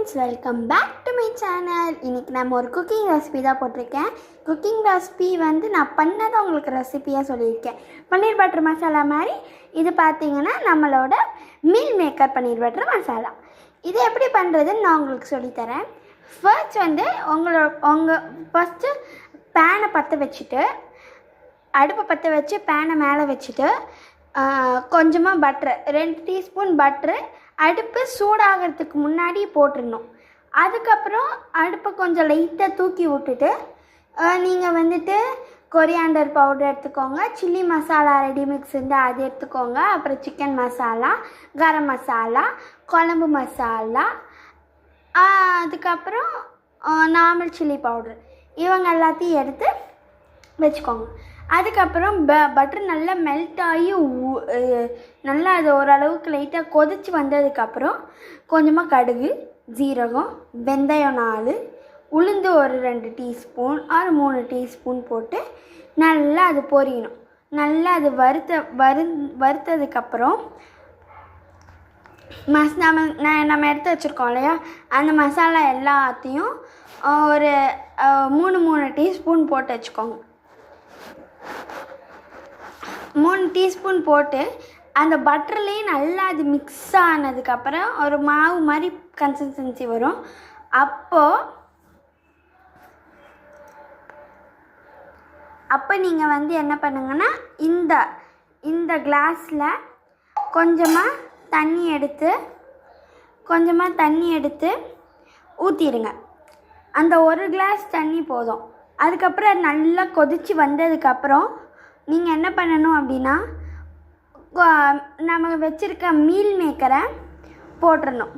Friends, welcome back to my channel. இன்றைக்கி நம்ம ஒரு குக்கிங் ரெசிபி தான் போட்டிருக்கேன். குக்கிங் ரெசிபி நான் பண்ணதை உங்களுக்கு ரெசிபியாக சொல்லியிருக்கேன். பன்னீர் பட்டர் மசாலா மாதிரி இது பார்த்திங்கன்னா நம்மளோட மீல் மேக்கர் பன்னீர் பட்டர் மசாலா. இது எப்படி பண்ணுறதுன்னு நான் உங்களுக்கு சொல்லித்தரேன். ஃபர்ஸ்ட் ஃபஸ்ட்டு பேனை பற்ற வச்சுட்டு, அடுப்பை பற்ற வச்சு பேனை மேலே வச்சுட்டு கொஞ்சமாக பட்ரு 2 டீஸ்பூன் பட்ரு அடுப்பு சூடாகிறதுக்கு முன்னாடி போட்டுடணும். அதுக்கப்புறம் அடுப்பை கொஞ்சம் லைட்டாக தூக்கி விட்டுட்டு நீங்கள் கொரியாண்டர் பவுடர் எடுத்துக்கோங்க, சில்லி மசாலா ரெடிமிக்ஸ் இருந்தால் அது எடுத்துக்கோங்க, அப்புறம் சிக்கன் மசாலா, கரம் மசாலா, குழம்பு மசாலா, அதுக்கப்புறம் நார்மல் சில்லி பவுடர் இவங்க எல்லாத்தையும் எடுத்து வச்சுக்கோங்க. அதுக்கப்புறம் பட்டர் நல்லா மெல்ட் ஆகி நல்லா அது ஓரளவுக்கு லைட்டாக கொதித்து வந்ததுக்கப்புறம் கொஞ்சமாக கடுகு, ஜீரகம், வெந்தயம் 4, உளுந்து ஒரு 2 டீஸ்பூன் ஒரு 3 டீஸ்பூன் போட்டு நல்லா அது பொரியணும். நல்லா அது வறுத்ததுக்கப்புறம் நம்ம எடுத்து வச்சுருக்கோம் இல்லையா, அந்த மசாலா எல்லாத்தையும் ஒரு 3 டீஸ்பூன் போட்டு வச்சுக்கோங்க. 3 டீஸ்பூன் போட்டு அந்த பட்டர்லேயே நல்லா அது மிக்ஸ் ஆனதுக்கப்புறம் ஒரு மாவு மாதிரி கன்சிஸ்டன்சி வரும். அப்போ நீங்கள் என்ன பண்ணுங்கன்னா, இந்த கிளாஸில் கொஞ்சமாக தண்ணி எடுத்து ஊற்றிடுங்க. அந்த ஒரு கிளாஸ் தண்ணி போதும். அதுக்கப்புறம் நல்லா கொதித்து வந்ததுக்கப்புறம் நீங்கள் என்ன பண்ணணும் அப்படின்னா, நம்ம வச்சுருக்க மீல் மேக்கரை போட்டுடணும்.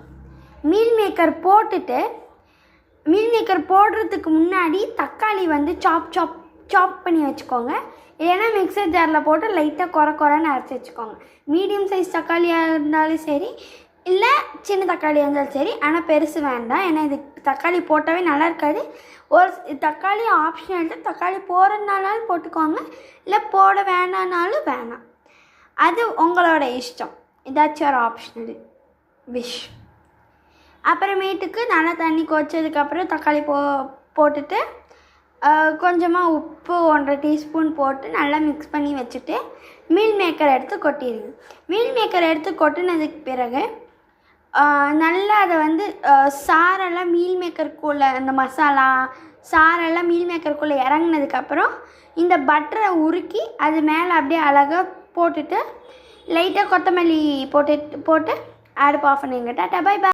மீல் மேக்கர் போடுறதுக்கு முன்னாடி தக்காளி சாப் பண்ணி வச்சுக்கோங்க. இல்லைன்னா மிக்சர் ஜாரில் போட்டு லைட்டாக குறைன்னு அரைச்சி வச்சுக்கோங்க. மீடியம் சைஸ் தக்காளியாக இருந்தாலும் சரி, இல்லை சின்ன தக்காளியாக இருந்தாலும் சரி, ஆனால் பெருசு வேண்டாம். ஏன்னா இது தக்காளி போட்டாவே நல்லா இருக்காது. ஒரு தக்காளி ஆப்ஷனல், தக்காளி போடுறதுனாலும் போட்டுக்கோங்க, இல்லை போட வேணான்னாலும் வேணாம். அது உங்களோட இஷ்டம். இதாச்சும் ஒரு ஆப்ஷனல் விஷ். அப்புறமேட்டுக்கு நல்லா தண்ணி கொதிச்சதுக்கப்புறம் தக்காளி போட்டுட்டு கொஞ்சமாக உப்பு 1.5 டீஸ்பூன் போட்டு நல்லா மிக்ஸ் பண்ணி வச்சுட்டு மீல் மேக்கர் எடுத்து கொட்டிடுங்க. மீல் மேக்கர் எடுத்து கொட்டினதுக்கு பிறகு நல்லா அதை சாரெல்லாம் மீல் மேக்கருக்குள்ளே, அந்த மசாலா சாரெல்லாம் மீல் மேக்கருக்குள்ளே இறங்கினதுக்கப்புறம் இந்த பட்டரை உருக்கி அது மேலே அப்படியே அழகாக போட்டுட்டு லைட்டாக கொத்தமல்லி போட்டு அடுப்பு ஆஃப் பண்ணிடுங்க. Tata, bye bye.